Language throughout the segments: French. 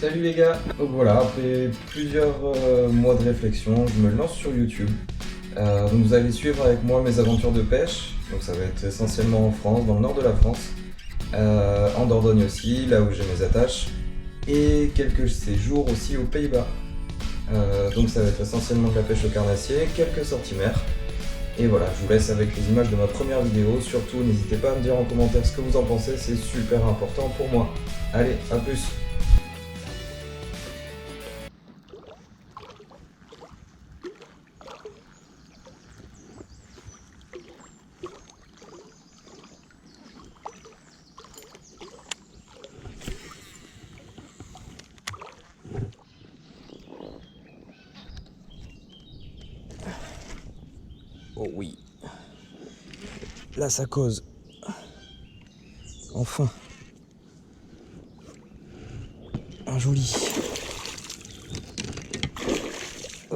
Salut les gars. Donc voilà, après plusieurs mois de réflexion, je me lance sur YouTube. Donc vous allez suivre avec moi mes aventures de pêche. Donc ça va être essentiellement en France, dans le nord de la France, en Dordogne aussi, là où j'ai mes attaches, et quelques séjours aussi aux Pays-Bas. Donc ça va être essentiellement de la pêche au carnassier, quelques sorties mer. Et voilà, je vous laisse avec les images de ma première vidéo. Surtout, n'hésitez pas à me dire en commentaire ce que vous en pensez, c'est super important pour moi. Allez, à plus. Oh oui, là ça cause. Enfin, un joli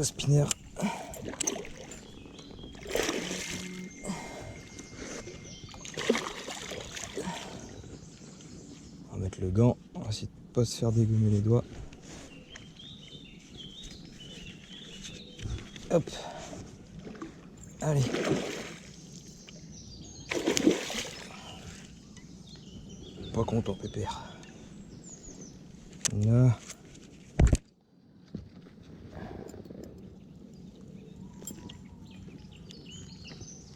spinner. On va mettre le gant, on va essayer de pas se faire dégommer les doigts. Hop, allez. Pas content, pépère. Là.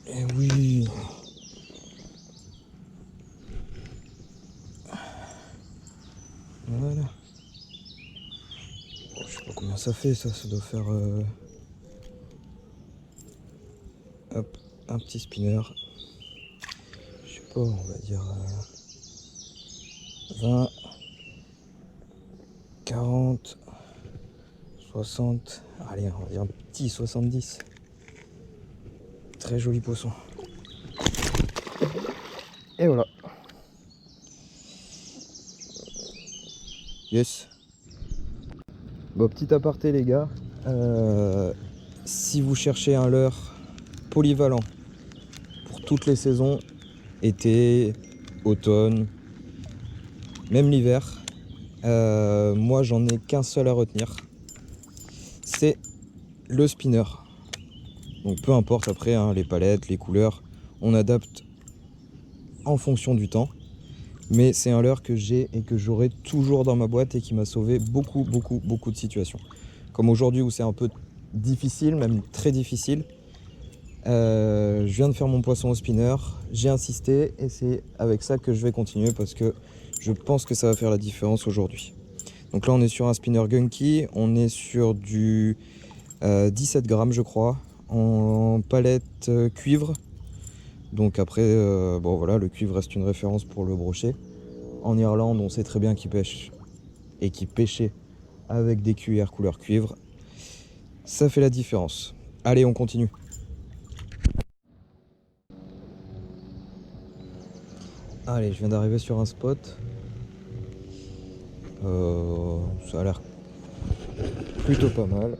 Eh oui. Voilà. Oh, je sais pas combien ça fait, ça doit faire... Hop, un petit spinner. Je sais pas, on va dire 20, 40, 60. Allez, on va dire un petit 70. Très joli poisson. Et voilà. Yes. Bon, petit aparté les gars. Si vous cherchez un leurre polyvalent pour toutes les saisons, été, automne, même l'hiver, moi j'en ai qu'un seul à retenir. C'est le spinner. Donc peu importe après hein, les palettes, les couleurs, on adapte en fonction du temps. Mais c'est un leurre que j'ai et que j'aurai toujours dans ma boîte et qui m'a sauvé beaucoup de situations. Comme aujourd'hui où c'est un peu difficile, même très difficile. Je viens de faire mon poisson au spinner, j'ai insisté et c'est avec ça que je vais continuer parce que je pense que ça va faire la différence aujourd'hui. Donc là on est sur un spinner Gunky, on est sur du 17 grammes je crois, en palette cuivre. Donc après, bon voilà, le cuivre reste une référence pour le brochet. En Irlande, on sait très bien qu'ils pêchent et qu'ils pêchaient avec des cuillères couleur cuivre. Ça fait la différence. Allez, on continue. Allez, je viens d'arriver sur un spot. Ça a l'air plutôt pas mal.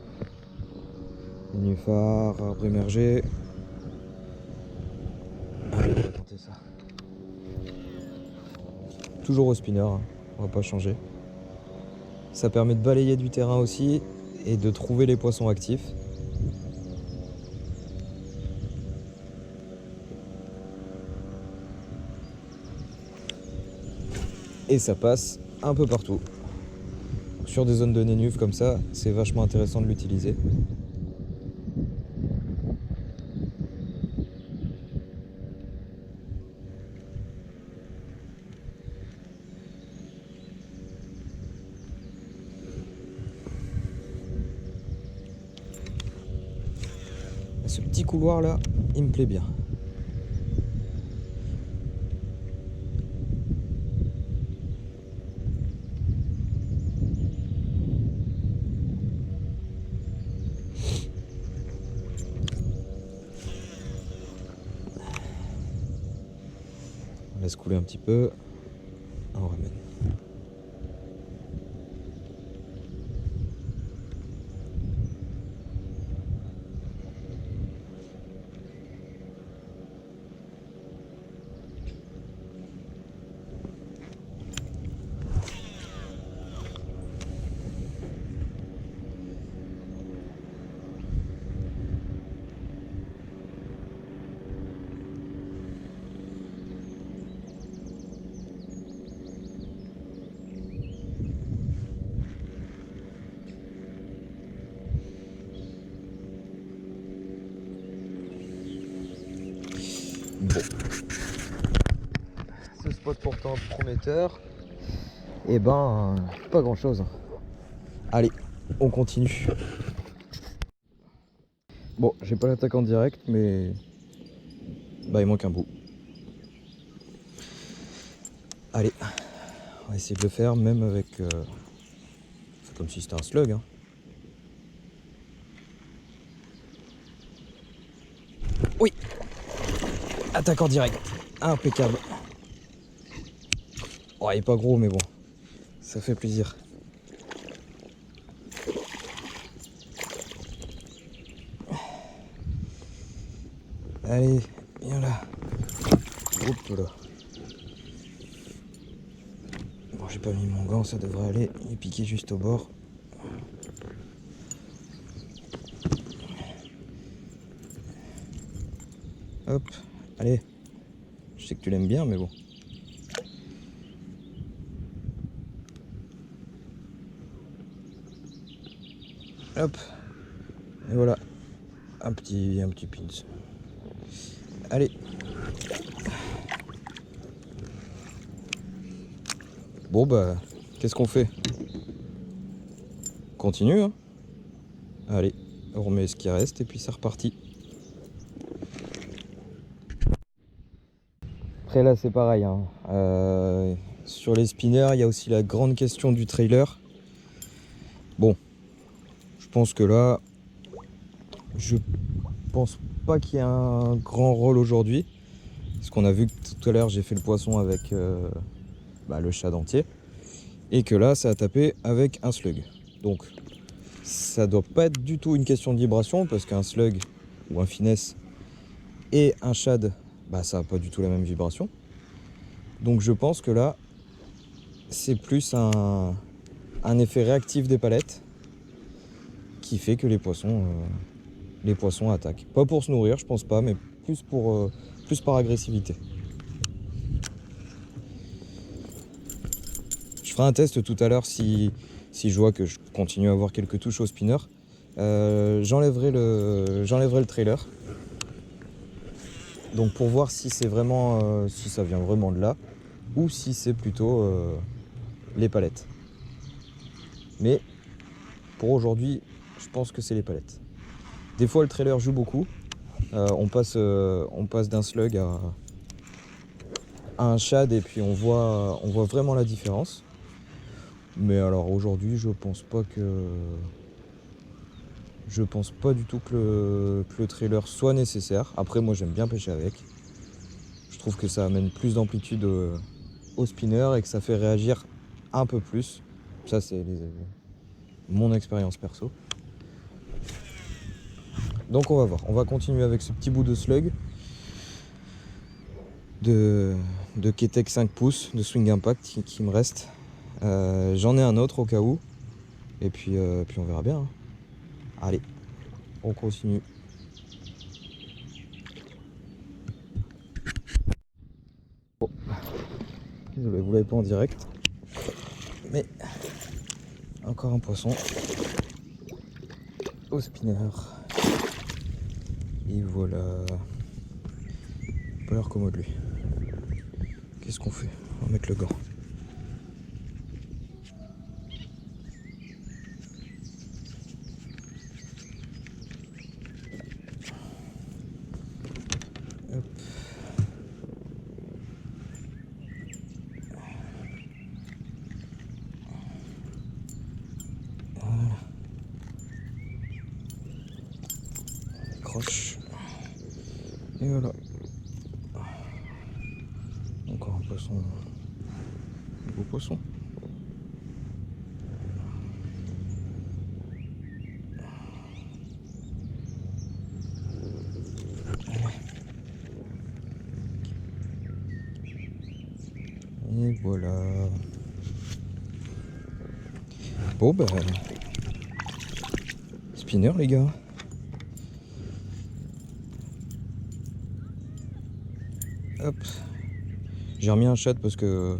Nénuphar, arbre émergé. Allez, on va tenter ça. Toujours au spinner, hein. On va pas changer. Ça permet de balayer du terrain aussi et de trouver les poissons actifs. Et ça passe un peu partout. Sur des zones de nénuphs comme ça, c'est vachement intéressant de l'utiliser. Ce petit couloir là, il me plaît bien. On laisse couler un petit peu. On ramène. spot pourtant prometteur. Et ben, pas grand chose. Allez, on continue. Bon, j'ai pas l'attaque en direct, mais bah il manque un bout. Allez, on va essayer de le faire même avec... c'est comme si c'était un slug. Hein. Oui, attaque en direct, impeccable. Oh, il est pas gros, mais bon, ça fait plaisir. Allez, viens là. Oups là. Bon, j'ai pas mis mon gant, ça devrait aller. Il est piqué juste au bord. Hop, allez. Je sais que tu l'aimes bien, mais bon. Hop. Et voilà. Un petit pince. Allez. Bon bah, qu'est-ce qu'on fait? Continue, hein. Allez, on remet ce qui reste et puis c'est reparti. Après là c'est pareil, hein. Sur les spinners, il y a aussi la grande question du trailer. Bon, je pense que là, je pense pas qu'il y ait un grand rôle aujourd'hui. Parce qu'on a vu que tout à l'heure j'ai fait le poisson avec le shad entier. Et que là ça a tapé avec un slug. Donc ça doit pas être du tout une question de vibration, parce qu'un slug ou un finesse et un shad, bah ça n'a pas du tout la même vibration. Donc je pense que là c'est plus un effet réactif des palettes qui fait que les poissons attaquent. Pas pour se nourrir, je pense pas, mais plus par agressivité. Je ferai un test tout à l'heure si je vois que je continue à avoir quelques touches au spinner. J'enlèverai le trailer. Donc pour voir si c'est vraiment si ça vient vraiment de là ou si c'est plutôt les palettes. Mais pour aujourd'hui, je pense que c'est les palettes. Des fois le trailer joue beaucoup. On passe d'un slug à un shad et puis on voit vraiment la différence. Mais alors aujourd'hui, je pense pas du tout que le trailer soit nécessaire. Après, moi j'aime bien pêcher avec. Je trouve que ça amène plus d'amplitude au spinner et que ça fait réagir un peu plus. Ça, c'est mon expérience perso. Donc on va voir. On va continuer avec ce petit bout de slug de Keitech 5 pouces de Swing Impact qui me reste. J'en ai un autre au cas où. Et puis on verra bien. Hein. Allez, on continue. Bon. Désolé, vous l'avez pas en direct. Mais encore un poisson au spinner. Et voilà. Pas l'air commode lui. Qu'est-ce qu'on fait? On va mettre le gant. Hop. Voilà. Croche. Et voilà. Encore un poisson. Un beau poisson. Et voilà. Bon bah... Spinner les gars. Hop. J'ai remis un shad parce que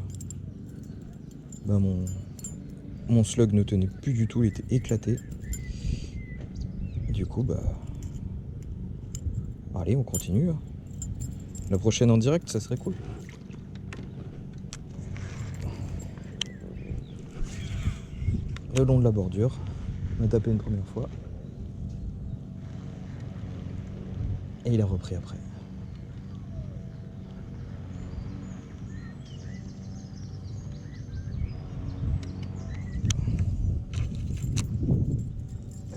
bah, mon slug ne tenait plus du tout, il était éclaté. Du coup bah... Allez, on continue. La prochaine en direct, ça serait cool. le long de la bordure. On a tapé une première fois. Et il a repris après.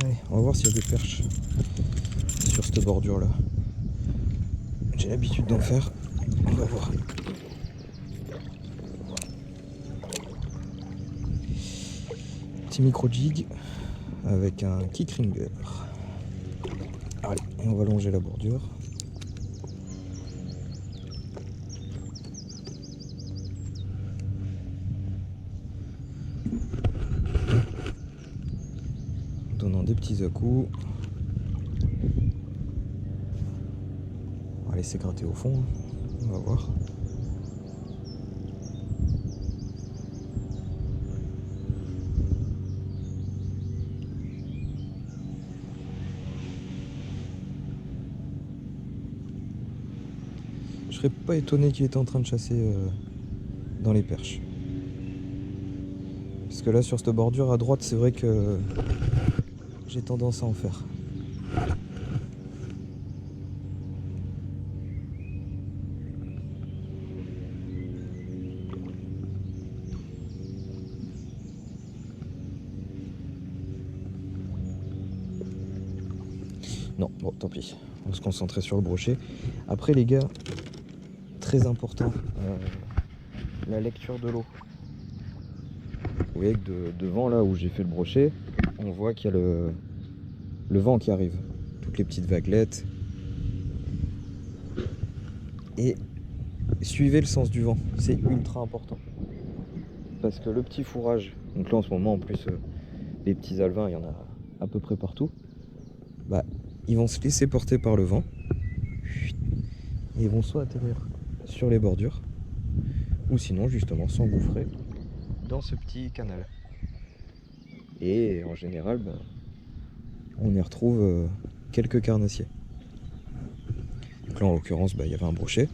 Allez, on va voir s'il y a des perches sur cette bordure là. J'ai l'habitude d'en faire. On va voir. Petit micro jig avec un kick ringer. Allez, et on va longer la bordure. Donnant des petits à-coups. On va laisser gratter au fond. On va voir. Je serais pas étonné qu'il était en train de chasser dans les perches. Parce que là sur cette bordure à droite, c'est vrai que j'ai tendance à en faire. Non, bon tant pis. On va se concentrer sur le brochet. Après les gars, très important, la lecture de l'eau. Vous voyez que devant là où j'ai fait le brochet, on voit qu'il y a le vent qui arrive. Toutes les petites vaguelettes. Et suivez le sens du vent, c'est ultra important. Parce que le petit fourrage, donc là en ce moment en plus les petits alevins, il y en a à peu près partout, bah ils vont se laisser porter par le vent. Et ils vont soit atterrir sur les bordures, ou sinon justement s'engouffrer dans ce petit canal. Et en général, bah, on y retrouve quelques carnassiers. Donc là en l'occurrence, bah, il y avait un brochet.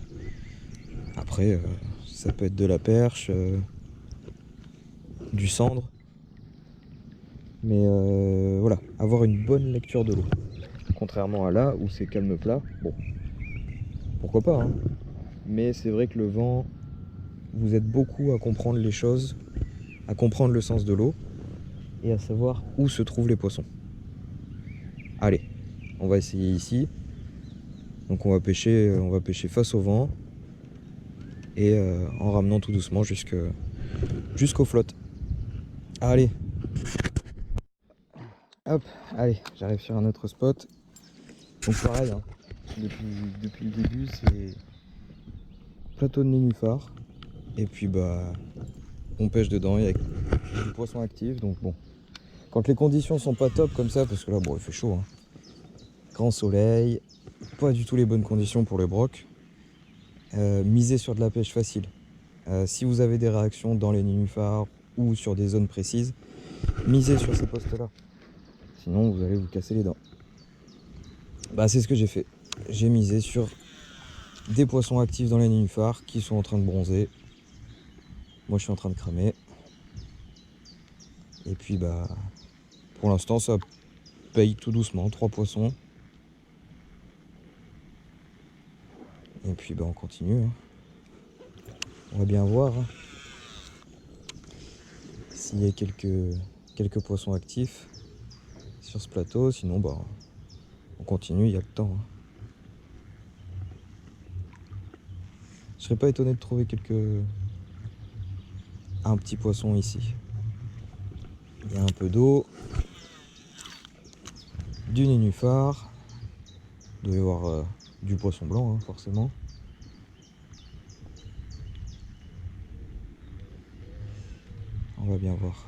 Après, ça peut être de la perche, du cendre. Mais voilà, avoir une bonne lecture de l'eau. Contrairement à là où c'est calme plat, bon, pourquoi pas, hein. Mais c'est vrai que le vent, vous aide beaucoup à comprendre les choses, à comprendre le sens de l'eau et à savoir où se trouvent les poissons. Allez, on va essayer ici. Donc on va pêcher face au vent et en ramenant tout doucement jusqu'aux flottes. Allez, hop, allez, j'arrive sur un autre spot. Donc pareil, hein, depuis le début, c'est plateau de nénuphar. Et puis bah, on pêche dedans, il y a du poisson actif. Donc bon, quand les conditions sont pas top comme ça, parce que là, bon, il fait chaud, hein. Grand soleil, pas du tout les bonnes conditions pour le broc. Misez sur de la pêche facile. Si vous avez des réactions dans les nénuphars ou sur des zones précises, misez sur ces postes-là. Sinon, vous allez vous casser les dents. Bah, c'est ce que j'ai fait. J'ai misé sur des poissons actifs dans les nénuphars qui sont en train de bronzer. Moi, je suis en train de cramer. Et puis, bah, pour l'instant, ça paye tout doucement. 3 poissons. Et puis, bah, on continue, hein. On va bien voir, hein, s'il y a quelques poissons actifs sur ce plateau. Sinon, bah, on continue, il y a le temps, hein. Je serais pas étonné de trouver un petit poisson ici. Il y a un peu d'eau, du nénuphar, il doit y avoir du poisson blanc, hein, forcément. On va bien voir.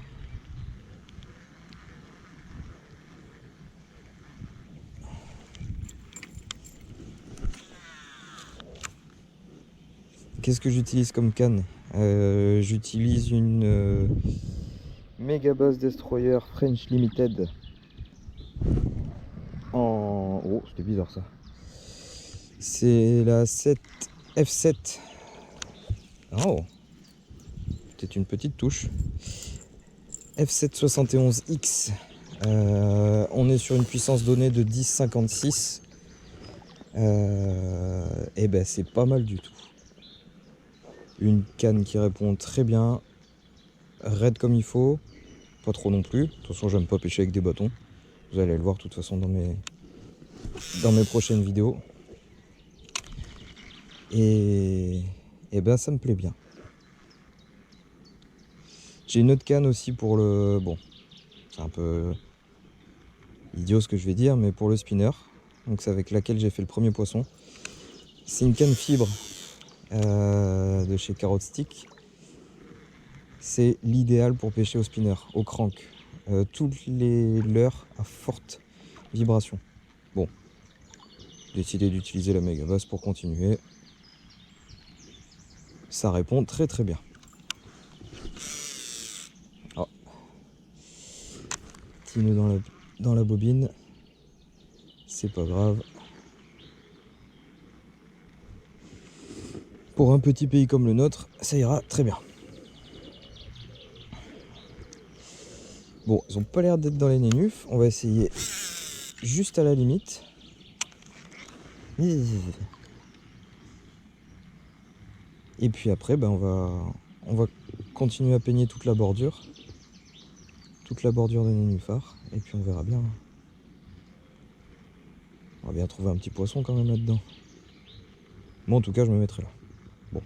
Qu'est-ce que j'utilise comme canne? J'utilise une Megabass Destroyer French Limited en... Oh, c'était bizarre ça. C'est la 7 F7. Oh, peut-être une petite touche. F771X. On est sur une puissance donnée de 10,56. Et ben c'est pas mal du tout. Une canne qui répond très bien, raide comme il faut, pas trop non plus. De toute façon, j'aime pas pêcher avec des bâtons. Vous allez le voir de toute façon dans mes prochaines vidéos. Et ben ça me plaît bien. J'ai une autre canne aussi pour le... Bon, c'est un peu idiot ce que je vais dire, mais pour le spinner. Donc c'est avec laquelle j'ai fait le premier poisson. C'est une canne fibre de chez Carrot Stick. C'est l'idéal pour pêcher au spinner, au crank. Toutes les leurres à forte vibration. Bon, j'ai décidé d'utiliser la Megabass pour continuer. Ça répond très très bien. Oh. Petit nœud dans la bobine. C'est pas grave. Pour un petit pays comme le nôtre, ça ira très bien. Bon, ils ont pas l'air d'être dans les nénufs. On va essayer juste à la limite. Et puis après, ben on va continuer à peigner toute la bordure. Toute la bordure des nénuphars. Et puis on verra bien. On va bien trouver un petit poisson quand même là-dedans. Moi en tout cas, je me mettrai là. Bon.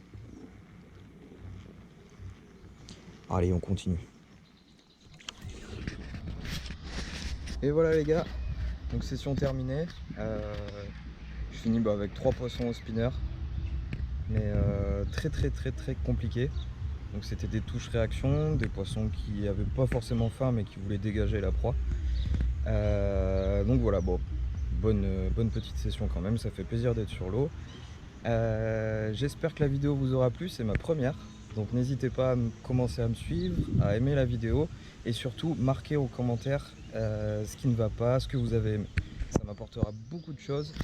Allez, on continue. Et voilà les gars. Donc session terminée. Je finis avec 3 poissons au spinner. Mais très compliqué. Donc c'était des touches réactions, des poissons qui n'avaient pas forcément faim mais qui voulaient dégager la proie. Donc voilà, bon, bonne petite session quand même, ça fait plaisir d'être sur l'eau. J'espère que la vidéo vous aura plu, c'est ma première. Donc n'hésitez pas à commencer à me suivre, à aimer la vidéo et surtout marquer en commentaire ce qui ne va pas, ce que vous avez aimé. Ça m'apportera beaucoup de choses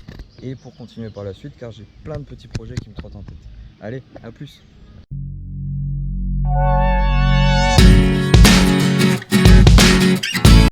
et pour continuer par la suite car j'ai plein de petits projets qui me trottent en tête. Allez, à plus!